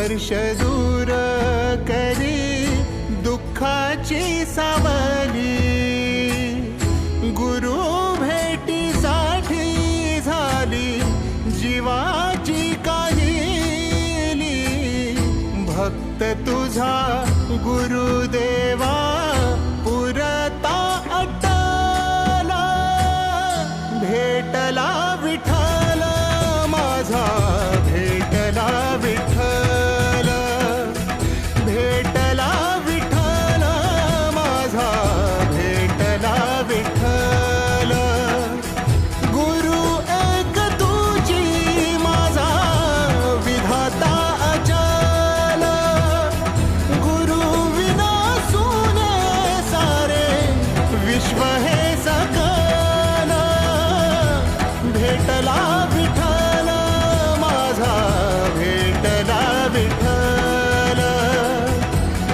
वर्ष दूर करी दुःखाची सावली, गुरु भेटीसाठी झाली जीवाची काहिली। भक्त तुझा गुरुदेवा पुरता अटला, भेटला विठ्ठल माझा, भेटला विठ्ठल, भेटला विठ्ठल माझा, भेटला विठ्ठल। गुरु एक तुझी माझा विधाता अचल, गुरु विना सुने सारे विश्व हे सकल। भेटला विठ्ठल माझा, भेटला विठ्ठल,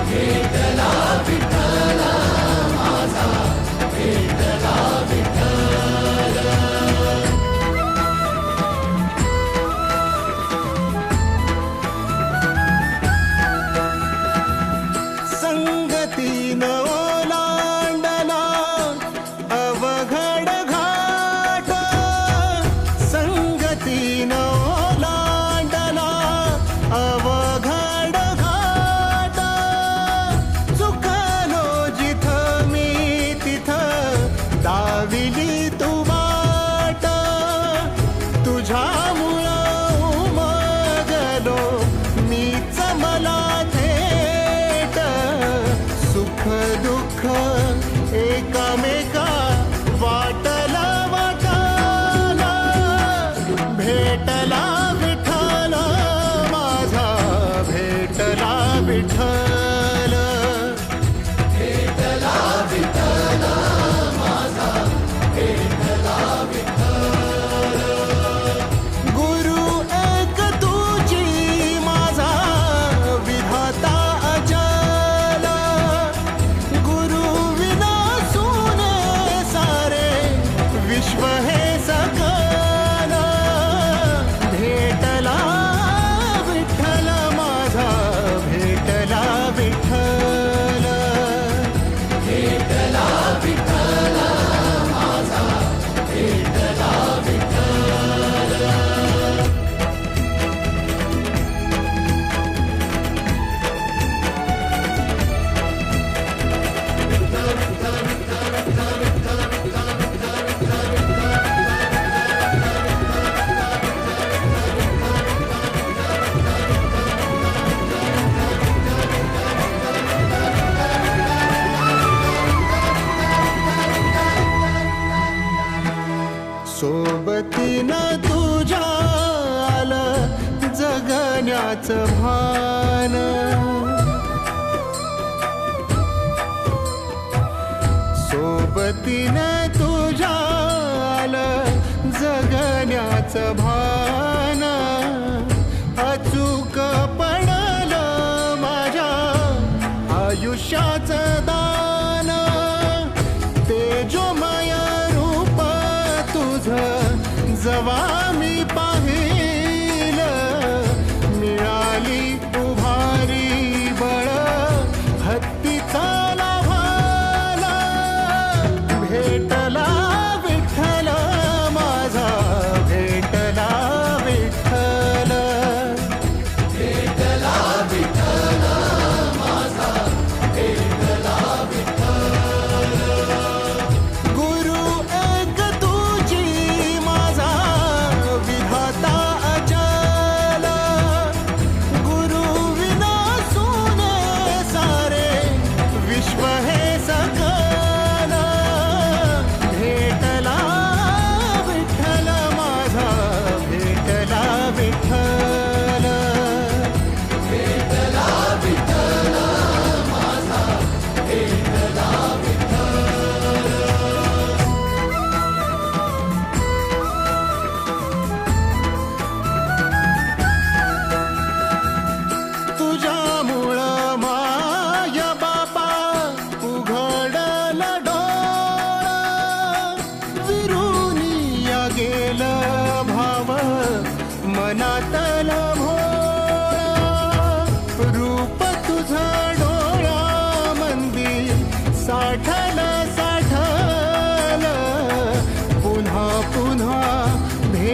भेटला विठ्ठल माझा, भेटला विठ्ठल। संगतीन ओलांडला अवघड घाट, संगतीन ओलांडला अवघड घाट। चुकलो जिथं मी तिथं दाविली तू वाट, तुझ्यामुळं उमगलो मीच मला थेट। सुख दुःख एकामेका वाटला वाटाला, भेटला विठ्ठल माझा, भेटला विठ्ठल, भेटला विठ्ठल माझा, भेटला विठ्ठल। गुरु एक तुझी माझा विधाता अचल, गुरु विना सुने सारे विश्व हे सकल। भेटला विठ्ठल माझा, भेटला विठ्ठल, भेटला विठ्ठल माझा, भेटला विठ्ठल। सोबतीनं तुझ्या आलं जगण्याचं भान, सोबतीनं तुझ्या आलं जगण्याचं भान। अचूक पडलं माझ्या आयुष्याचं दान, तेजोमय रूप तुझं जवा मी पाहिलं, मिळाली उभारी बळ हत्तीचा लाभाला। भेटला विठ्ठल माझा, भेटला विठ्ठल, भेटला विठ्ठल माझा, भेटला विठ्ठल। गुरु एक तुझी माझा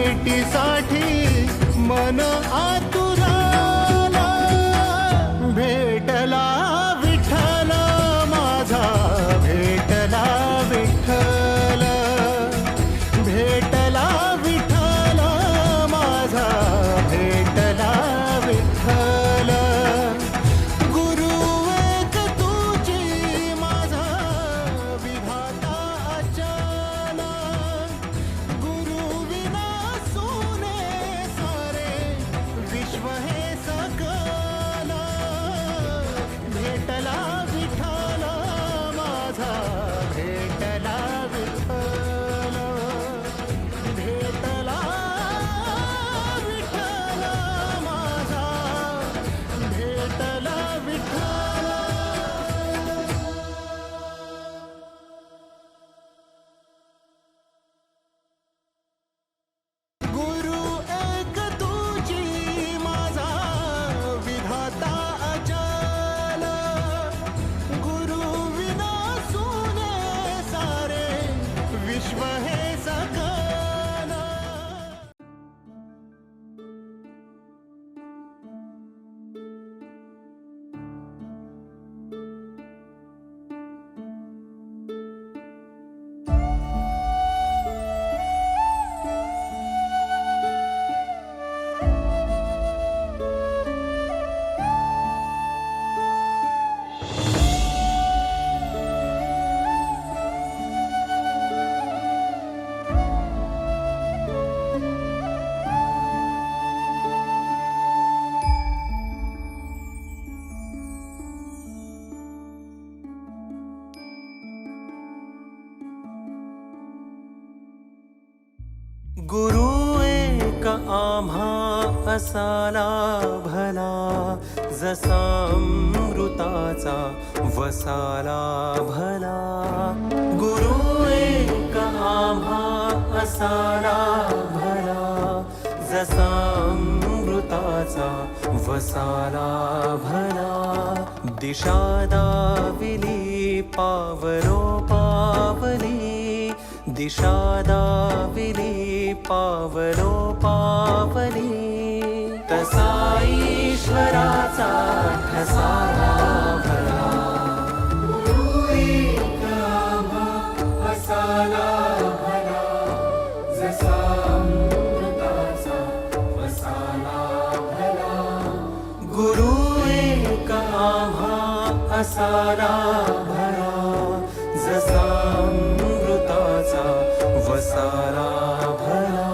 भेटीसाठी मन आतुराला. भेटला विठ्ठल माझा, भेटला विठ्ठल, भेटला विठ्ठल माझा, भेटला विठ्ठल. गुरु एक तुझी माझा विधाता अचल. गुरु विना सोने सारे विश्व हे सकल. भेटला विठ्ठल माझा, भेटला विठ्ठल, भेटला विठ्ठल माझा, भेटला विठ्ठल. गुरु एक तुझी माझा विधाता अचल. गुरु विना सोने सारे विश्व हे सकल. गुरु एक आम्हा असाला भला, जसा अमृताचा वसाला भला. गुरु एक आम्हा असाला भला, जसा अमृताचा वसाला भला. दिशा दाविली पावलो पावली, दिशा दाविली पावलो पावली. तसा ईश्वराचा ठसाला भला. गुरु एक आम्हा असाला भला, जसा अमृताचा वसाला भला. गुरु एक आम्हा असाला भला, जसा अमृताचा वसाला भला.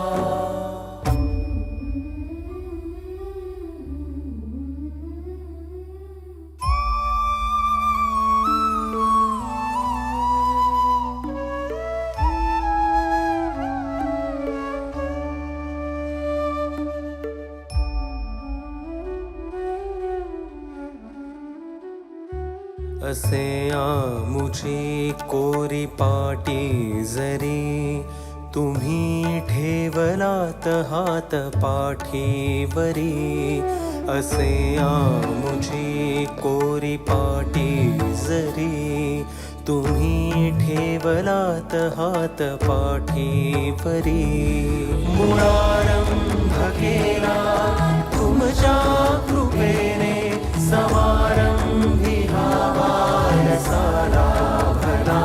असे आमुची कोरी पाटी जरी, तुम्ही ठेवलात हात पाठीवरी. असे आमुची कोरी पाटी जरी, तुम्ही ठेवलात हात पाठीवरी. मुळारंभ केला तुमच्या कृपेने, समारंभी हा वारसाला भला.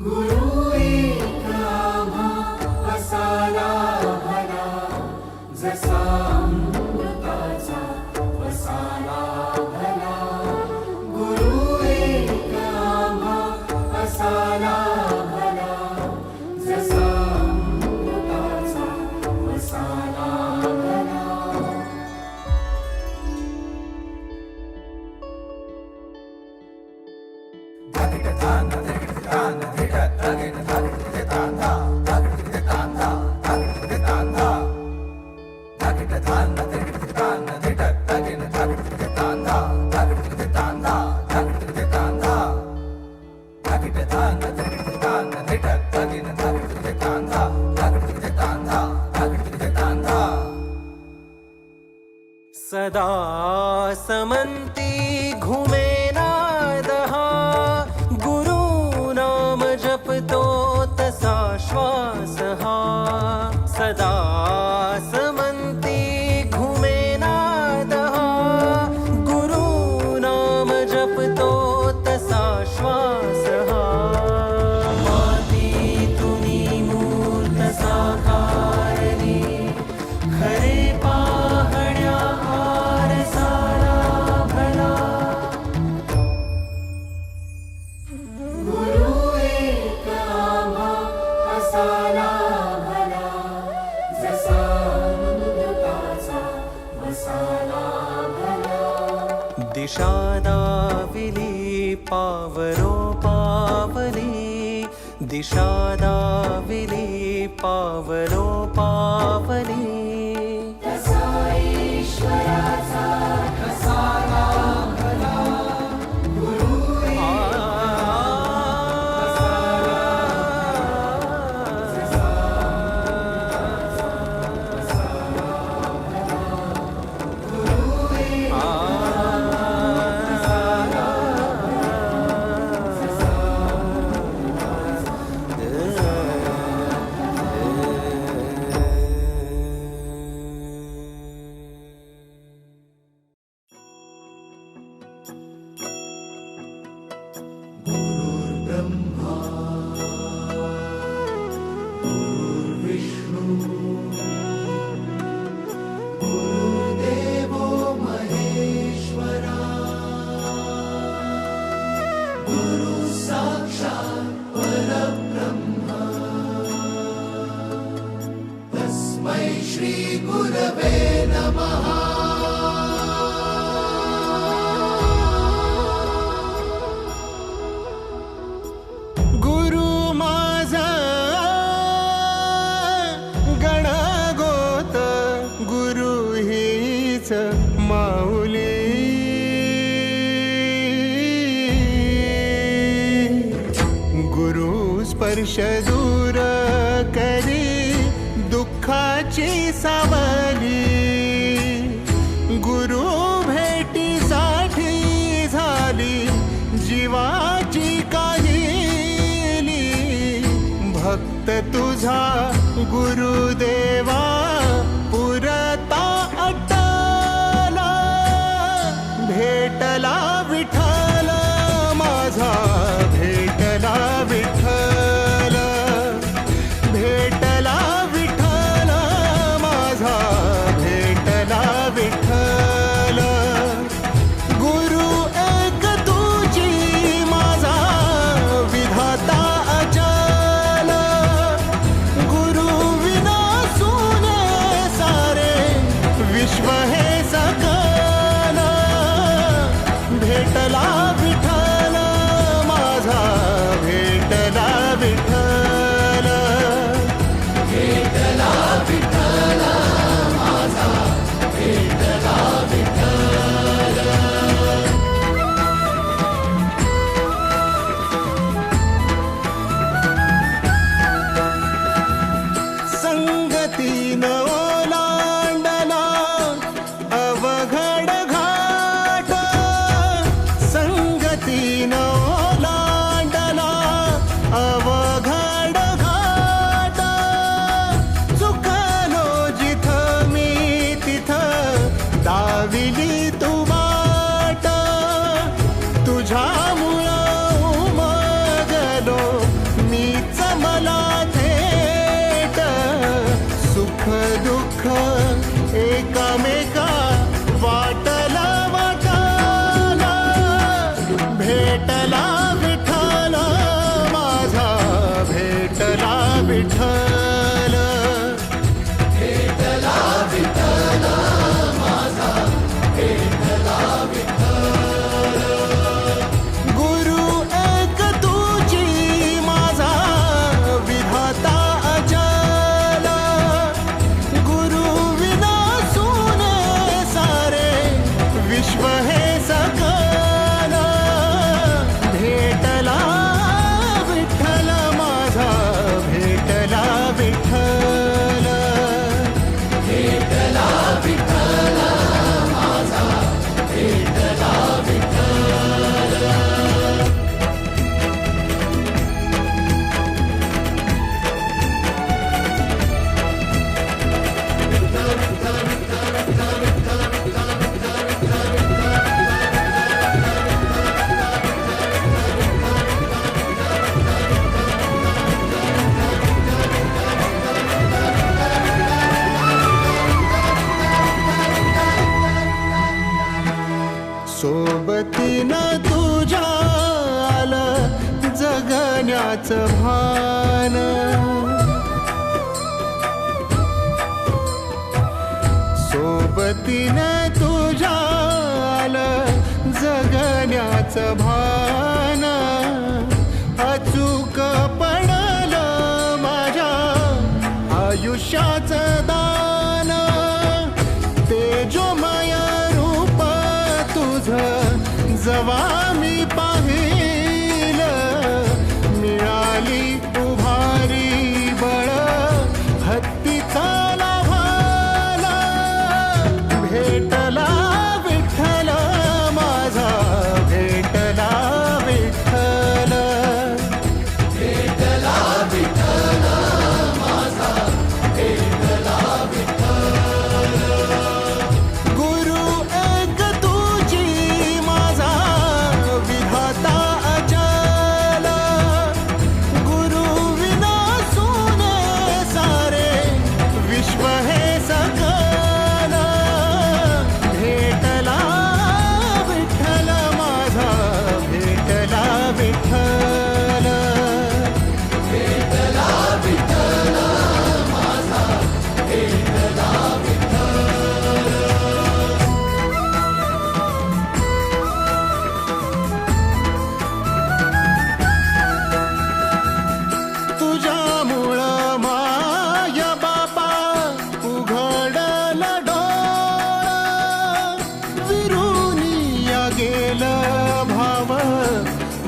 गुरु एक आम्हा असाला भला, जसा अमृताचा वसाला भला. गुरु एक आम्हा असाला भला, जसा अमृताचा वसाला भला. सदा समंती घुमे नाद हा, गुरु नाम जपतो तसा श्वास दिशा दाविली पावलो पावली, दिशा दाविली पावलो पावली. तसा ईश्वराचा कसा लाभला गुरुरी गुरुदेवो महेश्वरा गुरु साक्षात् परब्रह्म तस्मै श्री गुरवे नमः. गुरु माझा गणगोत, गुरु हीच माऊली. गुरु स्पर्श दूर करी दुःखाची सावली. गुरु भेटीसाठी झाली जीवाची काहिली. भक्त तुझा गुरुदेवा पुरता अटला. भेटला विठ्ठल माझा, भेटला विठ्ठल, भेटला विठ्ठल माझा, भेटला विठ्ठल. गुरु एक तुझी माझा विधाता अचल. गुरु विना सुने सारे विश्व हे सकल. भेटला विठ्ठल माझा, भेटला विठ्ठल, भेटला विठ्ठल माझा, भेटला विठ्ठल. संगतीन ओलांडला अवघड घाट. संगतीन ओलांडला अवघड घाट. चुकलो जिथं मी तिथं दाविली तू वाट. तुझ्यामुळं उमगलो मीच मला थेट. सुख दुःख एकामेका वाटला वाटला. भेटला विठ्ठल माझा, भेटला विठ्ठल, भेटला विठ्ठल माझा, भेटला विठ्ठल. गुरु एक तुझी माझा विधाता अचल. गुरु विना सुने सारे विश्व हे सकल. भेटला विठ्ठल माझा, भेटला विठ्ठल, भेटला विठ्ठल माझा, भेटला विठ्ठल. सोबतीनं तुझ्या आलं जगण्याचं भान. सोबतीनं तुझ्या आलं सुख पडलं माझ्या आयुष्याचं दान, तेजोमय रूप तुझं जवा मी पाहिलं, मिळाली उभारी बळ हत्तीचा लाभाला, भेटला विठ्ठल माझा, भेटला विठ्ठल. भेटला विठ्ठल माझा, भेटला विठ्ठल. गुरु एक तुझी माझा विधाता अचल, गुरु विना सुने सारे विश्व हे सकल, भेटला विठ्ठल माझा, भेटला विठ्ठल. भेटला विठ्ठल माझा, भेटला विठ्ठल. तुझ्यामुळं माय बापा उघडलं डोळं, विरुनिया गेलं भाव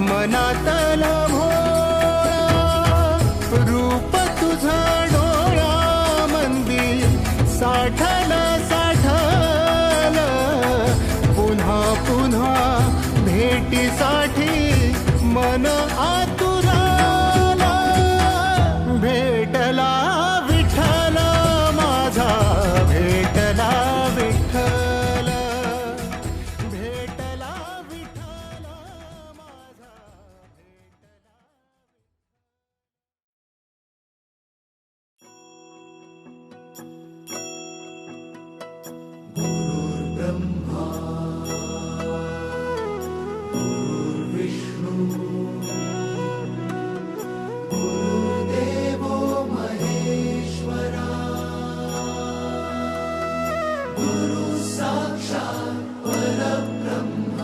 मनातलं भोळं, रूप तुझं डोळ्यामंदी साठलं साठलं, पुन्हा पुन्हा भेटीसाठी मन आतुरलं, भेटला विठ्ठल माझा, भेटला विठ्ठल, भेटला विठ्ठल माझा, भेटला. ब्रह्मा विष्णू गुरुदेवो महेश्वरा, गुरु साक्षात् परब्रह्म,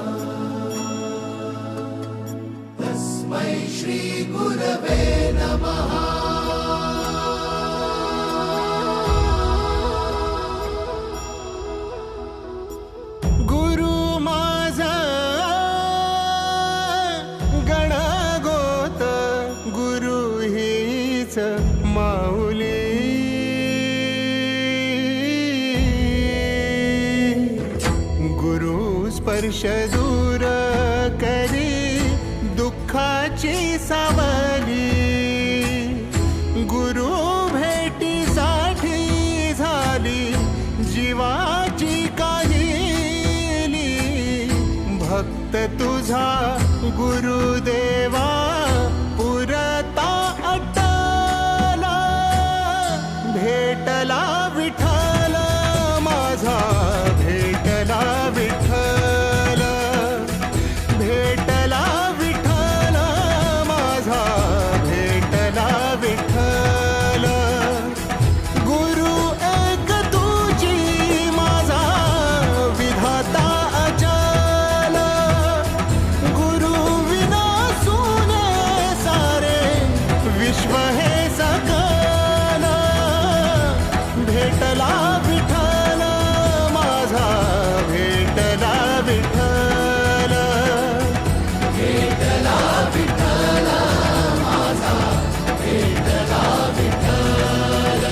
तस्मै श्री गुरवे नमः. गुरु माझा गणगोत, गुरु हीच माऊली, गुरु स्पर्श दूर करी दुःखाची सावली, गुरु भेटीसाठी झाली जीवाची काहिली, भक्त तुझा गुरुदेवा पुरता अटला, भेटला विठ्ठल माझा, भेटला विठ्ठल, भेटला विठ्ठल माझा, भेटला विठ्ठल. गुरु एक तुझी माझा विधाता अचल, गुरु विना सुने सारे विश्व हे सकल, भेटला विठ्ठल माझा, भेटला विठ्ठल. भेटला विठ्ठल माझा, भेटला विठ्ठल.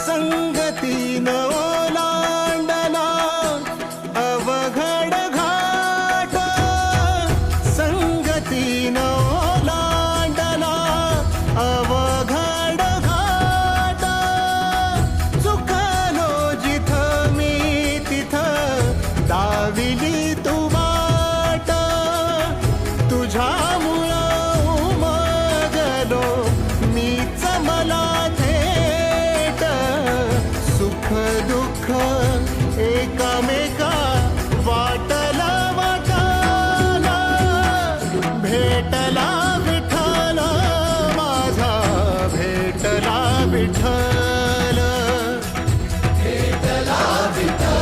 संगतीनं ओलांडला अवघड घाट, संगतीनं ओलांडला अवघड घाट, चुकलो जिथं मी तिथं दाविली तू वाट, तुझ्यामुळं उमगलो मीच मला थेट, सुख दुःख एकामेका वाटला वाटाला, भेटला विठ्ठल माझा, भेटला विठ्ठल. भेटला विठ्ठल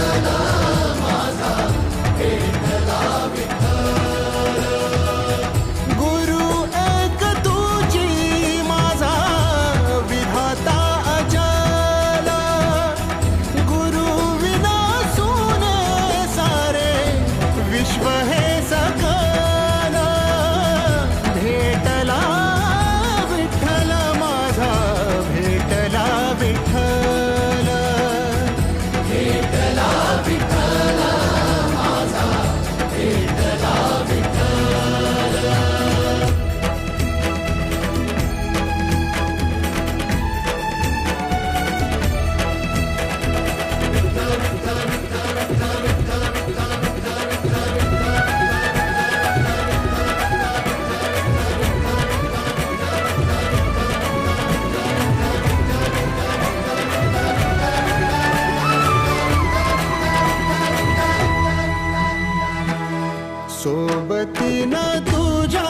सोबतीनं तुझ्या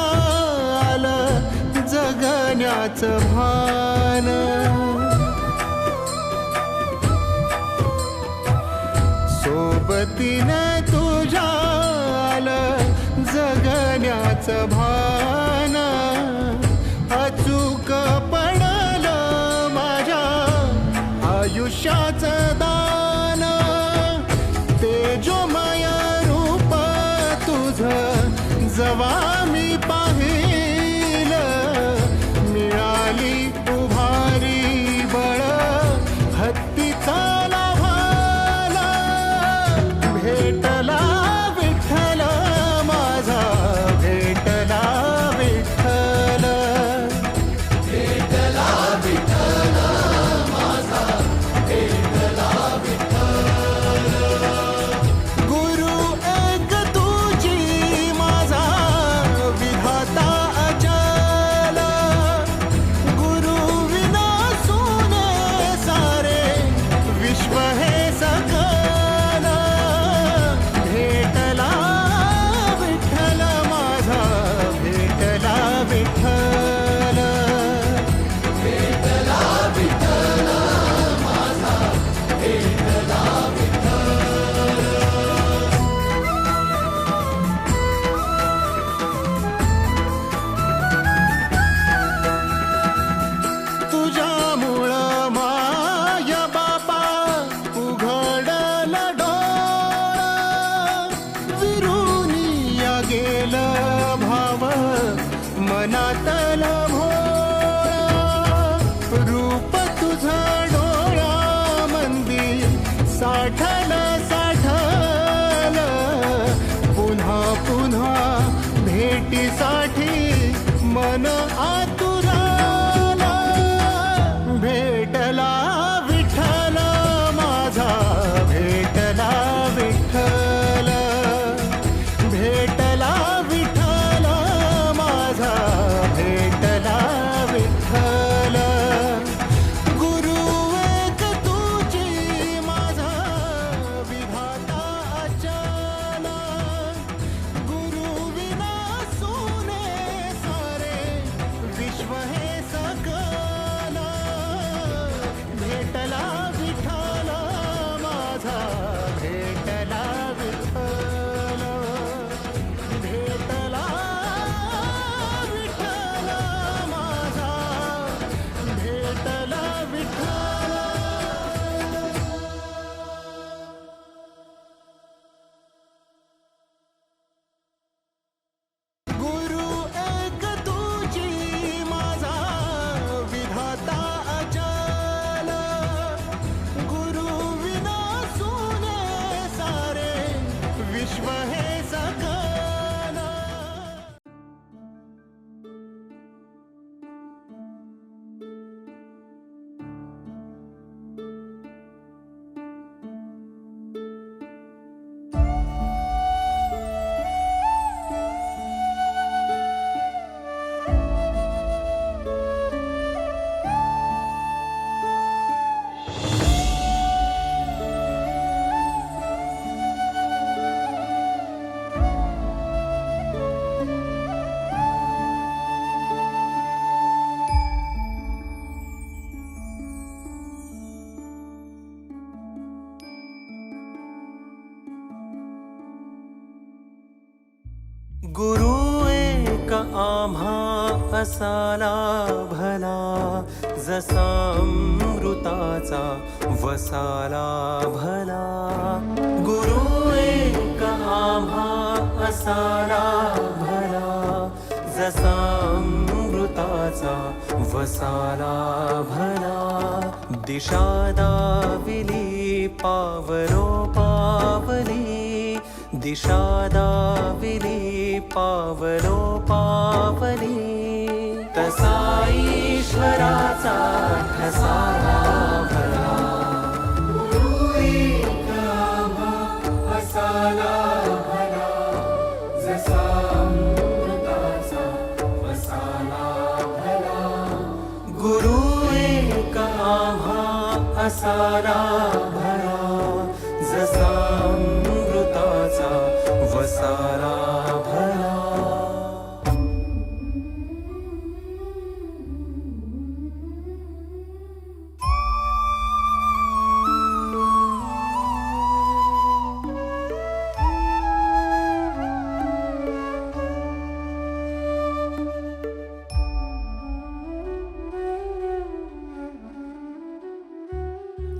आलं जगण्याचं भान सोबतीनं तुझ्या आलं जगण्याचं भान अचूक पडलं माझ्या आयुष्याचं दान तेजोमय रूप तुझं जवा मी पाहिलं मिळाली उभारी बळ हत्तीचा लाभाला भेटला विठ्ठल माझा भेटला विठ्ठल भेटला विठ्ठल माझा भेटला विठ्ठल गुरु एक तुझी माझा विधाता अचल गुरु विना सुने सारे विश्व हे सकल भेटला विठ्ठल माझा भेटला विठ्ठल भेटला विठ्ठल माझा भेटला विठ्ठल तुझ्यामुळं माय बापा उघडलं डोळं विरुनिया गेलं भाव मनातलं भोळ रूप तुझं डोळ्यामंदी साठलं पुन्हा पुन्हा भेटीसाठी मन आतुराला भेटला विठ्ठल माझा भेटला विठ्ठल भेटला विठ्ठल माझा भेटला विठ्ठल गुरु एक तुझी माझा विधाता अचल गुरु विना सुने सारे विश्व हे सकल भेटला विठ्ठल माझा भेटला विठ्ठल भेटला विठ्ठल माझा भेटला विठ्ठल गुरु एक तुझी माझा विधाता अचल गुरु विना सुने सारे विश्व हे सकल गुरु एक आम्हा असाला भला जसा अमृताचा वसाला भला गुरु एक आम्हा असाला भला जसा अमृताचा वसाला भला दिशा दाविली पावलो पावली दिशा दाविली पावलो पावली तसा ईश्वराचा ठसाला भला गुरु एक आम्हा असाला भला जसा अमृताचा वसाला भला गुरु एक आम्हा असाला भला जसा अमृताचा वसाला भला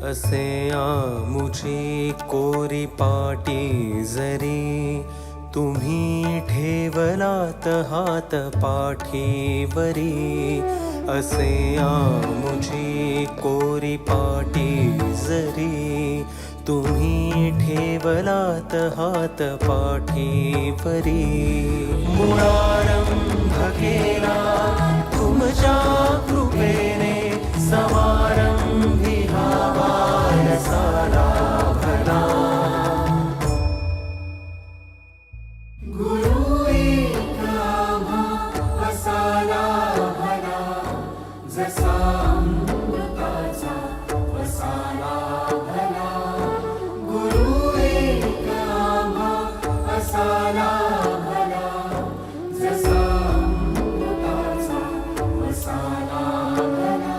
असे आमुची कोरी पाटी जरी तुम्ही ठेवलात हात पाठीवरी. असे आमुची कोरी पाटी जरी तुम्ही ठेवलात हात पाठीवरी. मुळारंभ केला तुमच्या कृपेने समारंभी हा वारसाला भला. गुरु एक आम्हा असाला भला, जसा अमृताचा वसाला भला. गुरु एक आम्हा असाला भला, जसा अमृताचा वसाला भला.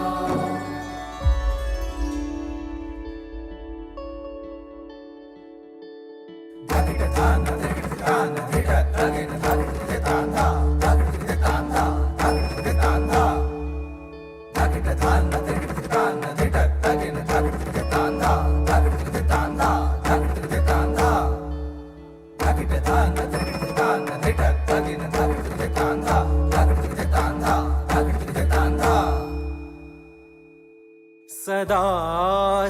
सदा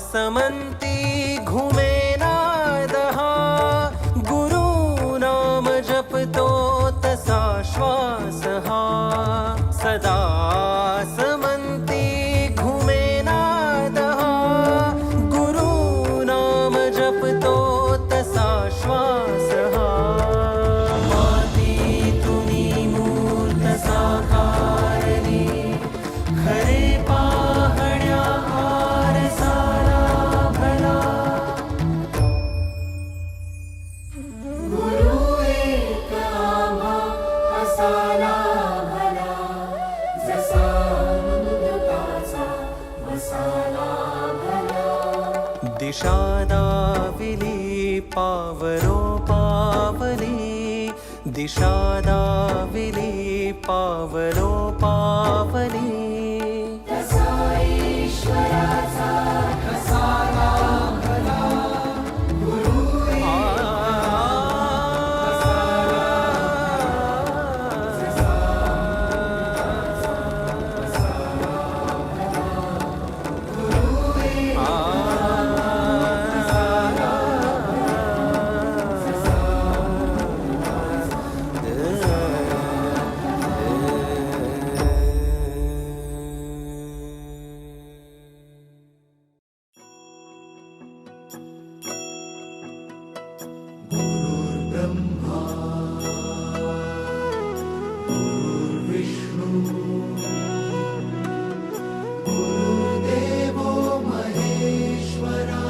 समंती घुमेनाद हा गुरु नाम जपतो तसा श्वास हा. सदा समंती घुमेनाद हा गुरु नाम जपतो तसा श्वास हा. मातीतुनी मूर्त साकारली खरे पाहण्या आरसाला भला. गुरु एक आम्हा असाला भला, जसा अमृताचा वसाला भला. दिशा दाविली पावलो पावली, दिशा दाविली पावलो पावली. तसा ईश्वराचा कसाला भला. गुरु ब्रह्मा गुरुर्विष्णू गुरुर्देवो महेश्वरा.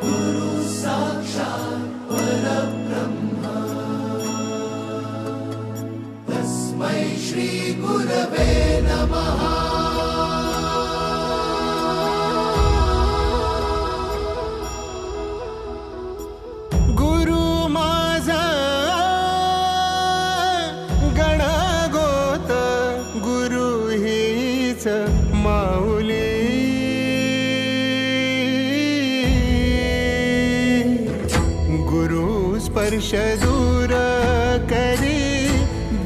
गुरु साक्षात् परब्रह्म, तस्मै श्री गुरवे नमः. गुरु माझा गणगोत गुरु हीच माऊली. गुरु स्पर्श दूर करी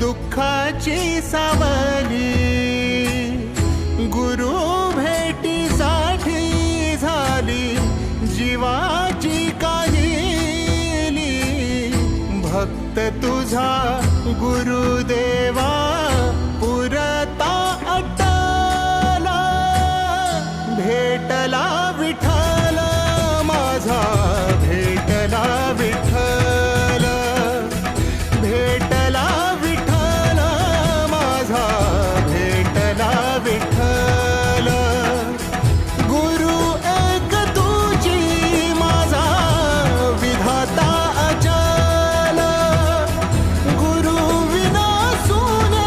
दुःखाची सावली. गुरु भेटीसाठी झाली जीवाची काहिली. भक्त तुझा गुरुदेवा पुरता अटला. भेटला विठ्ठल माझा, भेटला विठ्ठल, भेटला विठ्ठल माझा, भेटला विठ्ठल. गुरु एक तुझी माझा विधाता अचल. गुरु विना शून्य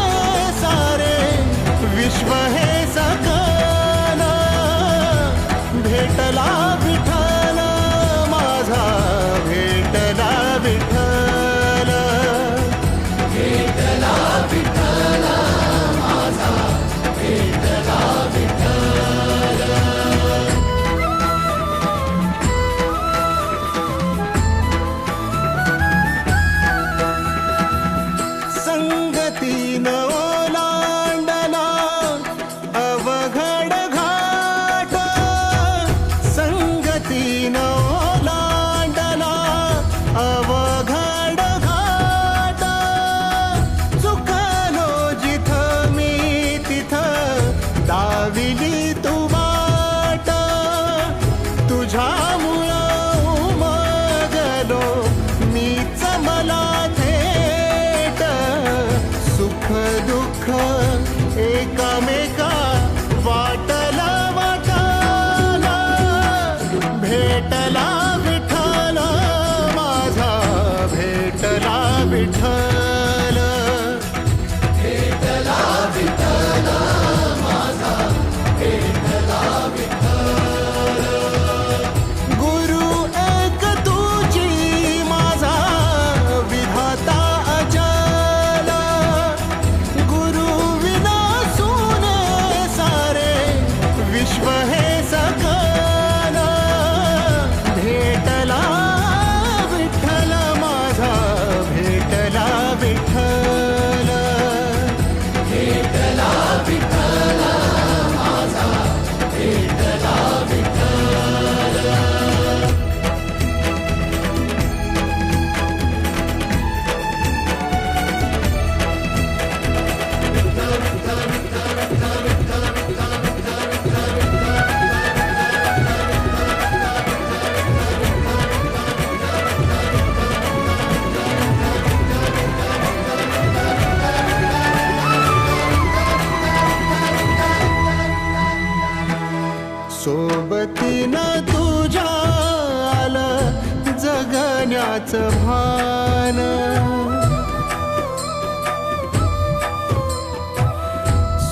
जगण्याचं भान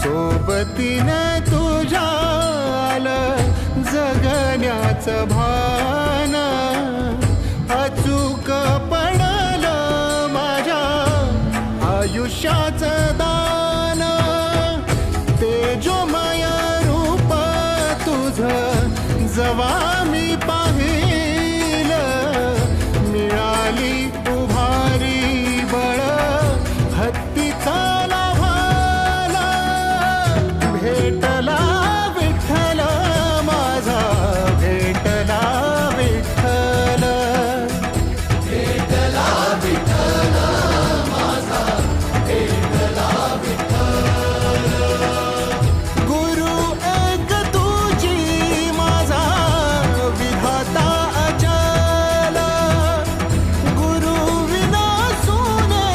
सोबतीनं तुझ्या आलं जगण्याचं भान अचूक पडलं माझ्या आयुष्याचं दान तेजोमय रूप तुझं जवा मी पाहिलं मिळाली उभारी बळ हत्तीचा लाभाला भेटला विठ्ठल माझा भेटला विठ्ठल भेटला विठ्ठल माझा भेटला विठ्ठल गुरु एक तुझी माझा विधाता अचल गुरु विना सुने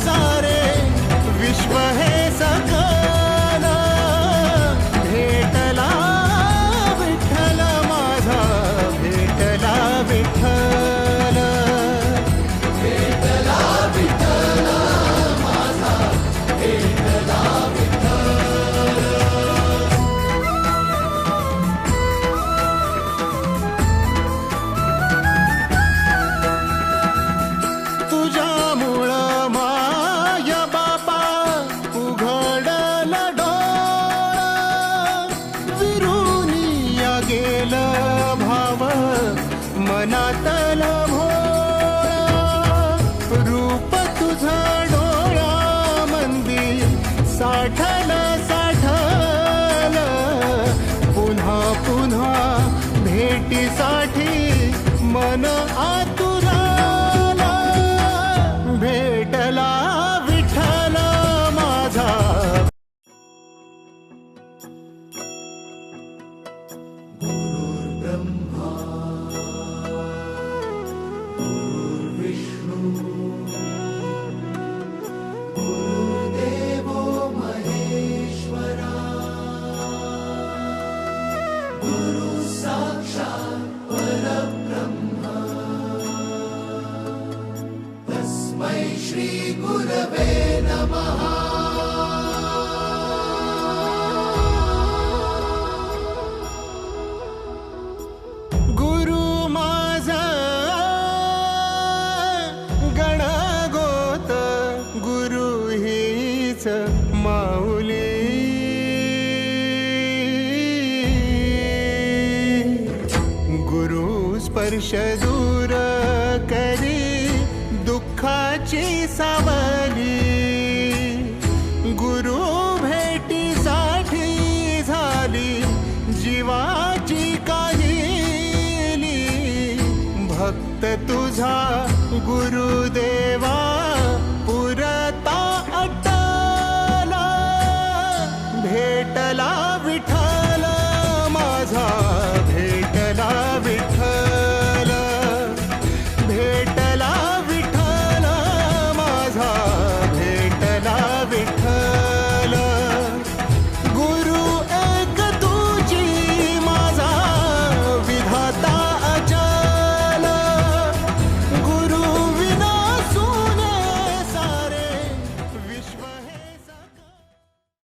सारे विश्व हे सकल भेटला विठ्ठल माझा भेटला विठ्ठल भेटला विठ्ठल माझा भेटला विठ्ठल तुझ्यामुळं माय बापा उघडलं डोळं विरुनिया गेलं भाव मनातलं भोळ रूप तुझं डोळ्यामंदी साठलं पुन्हा पुन्हा भेटीसाठी मन आतुराला भेटला विठ्ठल माझा ब्रह्मा गुरुर्विष्णू गुरुर्देवो महेश्वरा गुरु साक्षात् परब्रह्म तस्मै श्री गुरवे नमः गुरु माझा गणगोत गुरु हीच माऊली गुरु स्पर्श दूर करी दुःखाची सावली गुरु भेटीसाठी झाली जीवाची काहिली भक्त तुझा गुरुदेव